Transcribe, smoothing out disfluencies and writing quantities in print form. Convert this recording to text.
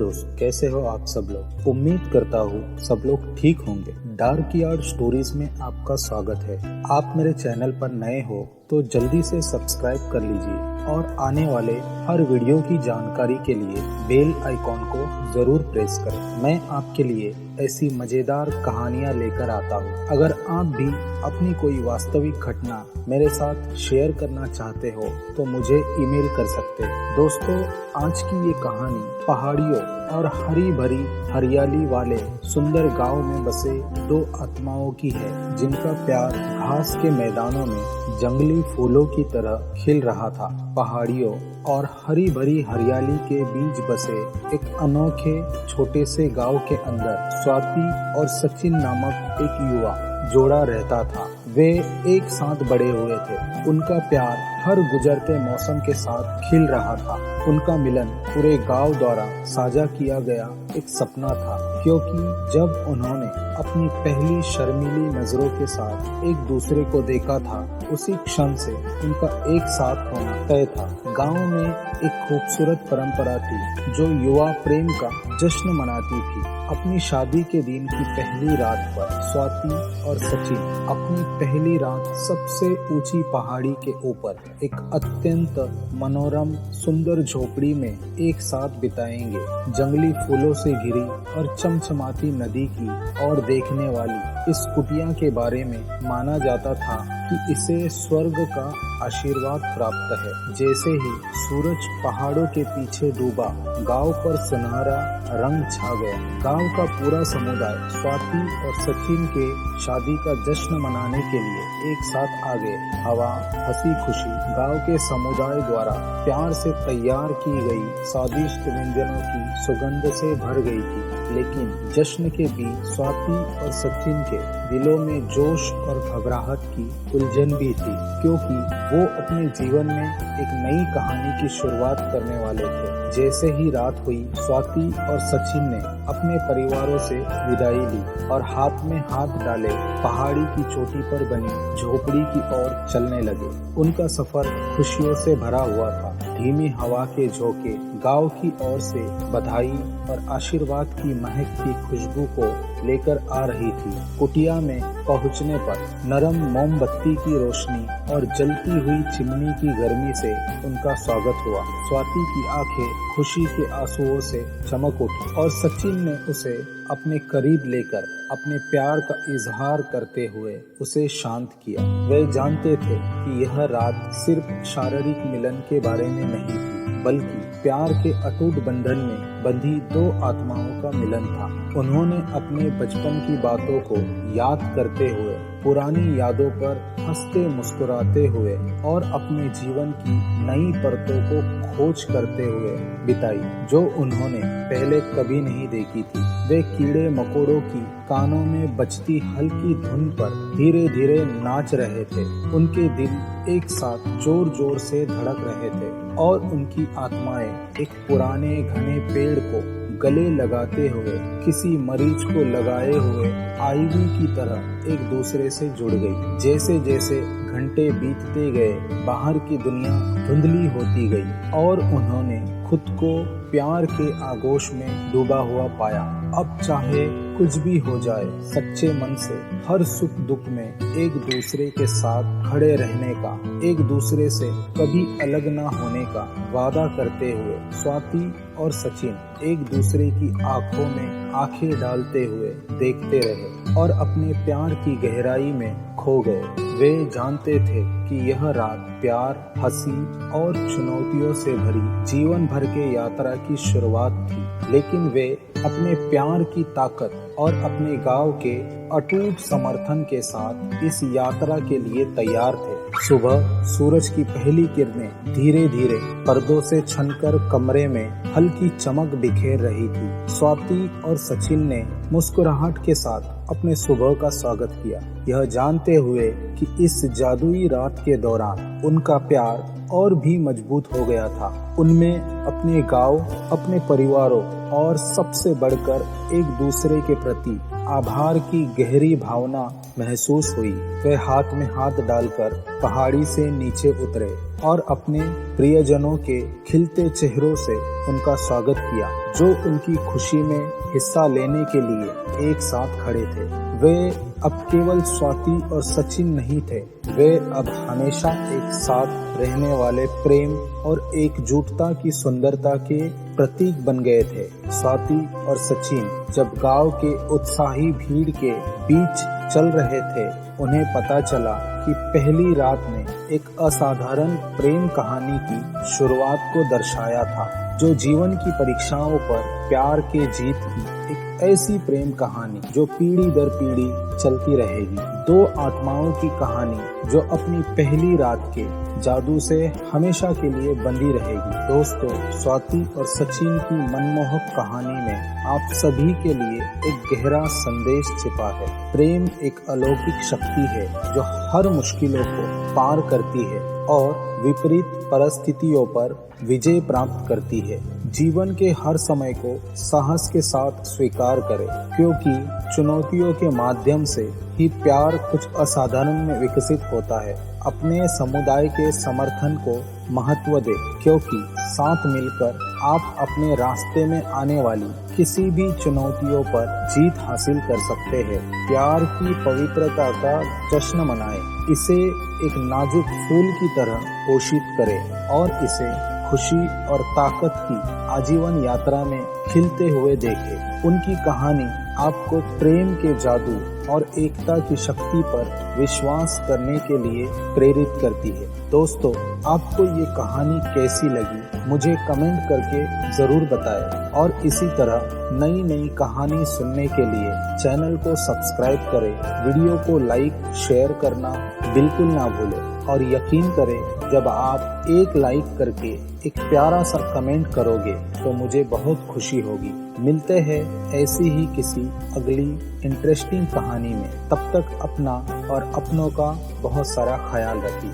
दोस्त, कैसे हो आप सब लोग। उम्मीद करता हूँ सब लोग ठीक होंगे। डार्क यार्ड स्टोरीज में आपका स्वागत है। आप मेरे चैनल पर नए हो तो जल्दी से सब्सक्राइब कर लीजिए और आने वाले हर वीडियो की जानकारी के लिए बेल आइकॉन को जरूर प्रेस करें। मैं आपके लिए ऐसी मजेदार कहानियाँ लेकर आता हूँ। अगर आप भी अपनी कोई वास्तविक घटना मेरे साथ शेयर करना चाहते हो तो मुझे ईमेल कर सकते हैं। दोस्तों, आज की ये कहानी पहाड़ियों और हरी भरी हरियाली वाले सुंदर गांव में बसे दो आत्माओं की है, जिनका प्यार घास के मैदानों में जंगली फूलों की तरह खिल रहा था। पहाड़ियों और हरी भरी हरियाली के बीच बसे एक अनोखे छोटे से गांव के अंदर स्वाति और सचिन नामक एक युवा जोड़ा रहता था। वे एक साथ बड़े हुए थे। उनका प्यार हर गुजरते मौसम के साथ खिल रहा था। उनका मिलन पूरे गांव द्वारा साझा किया गया एक सपना था, क्योंकि जब उन्होंने अपनी पहली शर्मीली नजरों के साथ एक दूसरे को देखा था, उसी क्षण से उनका एक साथ होना तय था। गांव में एक खूबसूरत परंपरा थी जो युवा प्रेम का जश्न मनाती थी। अपनी शादी के दिन की पहली रात पर स्वाति और सचिन अपनी पहली रात सबसे ऊंची पहाड़ी के ऊपर एक अत्यंत मनोरम सुंदर झोपड़ी में एक साथ बिताएंगे। जंगली फूलों से घिरी और चमचमाती नदी की ओर देखने वाली इस कुटिया के बारे में माना जाता था कि इसे स्वर्ग का आशीर्वाद प्राप्त है। जैसे ही सूरज पहाड़ों के पीछे डूबा, गांव पर सुनहरा रंग छा गया। गांव का पूरा समुदाय स्वाति और सचिन के शादी का जश्न मनाने के लिए एक साथ आ गए। हवा हंसी खुशी गांव के समुदाय द्वारा प्यार से तैयार की गई स्वादिष्ट व्यंजनों की सुगंध से भर गई थी। लेकिन जश्न के बीच स्वाति और सचिन के दिलों में जोश और घबराहट की उलझन भी थी, क्योंकि वो अपने जीवन में एक नई कहानी की शुरुआत करने वाले थे। जैसे ही रात हुई, स्वाति और सचिन ने अपने परिवारों से विदाई ली और हाथ में हाथ डाले पहाड़ी की चोटी पर बनी झोपड़ी की ओर चलने लगे। उनका सफर खुशियों से भरा हुआ था। धीमी हवा के झोंके गांव की ओर से बधाई और आशीर्वाद की महकती खुशबू को लेकर आ रही थी। कुटिया में पहुंचने पर नरम मोमबत्ती की रोशनी और जलती हुई चिमनी की गर्मी से उनका स्वागत हुआ। स्वाति की आंखें खुशी के आंसुओं से चमक उठी और सचिन ने उसे अपने करीब लेकर अपने प्यार का इजहार करते हुए उसे शांत किया। वे जानते थे कि यह रात सिर्फ शारीरिक मिलन के बारे में नहीं थी, बल्कि प्यार के अटूट बंधन में बंधी दो आत्माओं का मिलन था। उन्होंने अपने बचपन की बातों को याद करते हुए, पुरानी यादों पर हंसते मुस्कुराते हुए और अपने जीवन की नई परतों को खोज करते हुए बिताई, जो उन्होंने पहले कभी नहीं देखी थी। वे कीड़े मकोड़ों की कानों में बजती हल्की धुन पर धीरे धीरे नाच रहे थे। उनके दिल एक साथ जोर जोर से धड़क रहे थे और उनकी आत्माएं एक पुराने घने पेड़ को गले लगाते हुए, किसी मरीज को लगाए हुए आईवी की तरह एक दूसरे से जुड़ गई। जैसे जैसे घंटे बीतते गए, बाहर की दुनिया धुंधली होती गई और उन्होंने खुद को प्यार के आगोश में डूबा हुआ पाया। अब चाहे कुछ भी हो जाए, सच्चे मन से हर सुख दुख में एक दूसरे के साथ खड़े रहने का, एक दूसरे से कभी अलग न होने का वादा करते हुए स्वाति और सचिन एक दूसरे की आंखों में आंखें डालते हुए देखते रहे और अपने प्यार की गहराई में खो गए। वे जानते थे कि यह रात प्यार, हंसी और चुनौतियों से भरी जीवन भर के यात्रा की शुरुआत थी, लेकिन वे अपने प्यार की ताकत और अपने गांव के अटूट समर्थन के साथ इस यात्रा के लिए तैयार थे। सुबह सूरज की पहली किरणें धीरे धीरे पर्दों से छनकर कमरे में हल्की चमक बिखेर रही थी। स्वाति और सचिन ने मुस्कुराहट के साथ अपने सुबह का स्वागत किया, यह जानते हुए कि इस जादुई रात के दौरान उनका प्यार और भी मजबूत हो गया था। उनमें अपने गांव, अपने परिवारों और सबसे बढ़कर एक दूसरे के प्रति आभार की गहरी भावना महसूस हुई। वे हाथ में हाथ डालकर पहाड़ी से नीचे उतरे और अपने प्रियजनों के खिलते चेहरों से उनका स्वागत किया, जो उनकी खुशी में हिस्सा लेने के लिए एक साथ खड़े थे। वे अब केवल स्वाति और सचिन नहीं थे, वे अब हमेशा एक साथ रहने वाले प्रेम और एकजुटता की सुंदरता के प्रतीक बन गए थे। स्वाति और सचिन जब गांव के उत्साही भीड़ के बीच चल रहे थे, उन्हें पता चला कि पहली रात ने एक असाधारण प्रेम कहानी की शुरुआत को दर्शाया था, जो जीवन की परीक्षाओं पर प्यार के जीत की एक ऐसी प्रेम कहानी जो पीढ़ी दर पीढ़ी चलती रहेगी। दो आत्माओं की कहानी जो अपनी पहली रात के जादू से हमेशा के लिए बंधी रहेगी। दोस्तों, स्वाति और सचिन की मनमोहक कहानी में आप सभी के लिए एक गहरा संदेश छिपा है। प्रेम एक अलौकिक शक्ति है जो हर मुश्किलों को पार करती है और विपरीत परिस्थितियों पर विजय प्राप्त करती है। जीवन के हर समय को साहस के साथ स्वीकार करें, क्योंकि चुनौतियों के माध्यम से ही प्यार कुछ असाधारण में विकसित होता है। अपने समुदाय के समर्थन को महत्व दें, क्योंकि साथ मिलकर आप अपने रास्ते में आने वाली किसी भी चुनौतियों पर जीत हासिल कर सकते हैं। प्यार की पवित्रता का जश्न मनाएं, इसे एक नाजुक फूल की तरह पोषित करें और इसे खुशी और ताकत की आजीवन यात्रा में खिलते हुए देखें। उनकी कहानी आपको प्रेम के जादू और एकता की शक्ति पर विश्वास करने के लिए प्रेरित करती है। दोस्तों, आपको ये कहानी कैसी लगी मुझे कमेंट करके जरूर बताएं और इसी तरह नई नई कहानी सुनने के लिए चैनल को सब्सक्राइब करें, वीडियो को लाइक शेयर करना बिल्कुल ना भूलें और यकीन करें जब आप एक लाइक करके एक प्यारा सा कमेंट करोगे तो मुझे बहुत खुशी होगी। मिलते हैं ऐसी ही किसी अगली इंटरेस्टिंग कहानी में। तब तक अपना और अपनों का बहुत सारा ख्याल रखिए।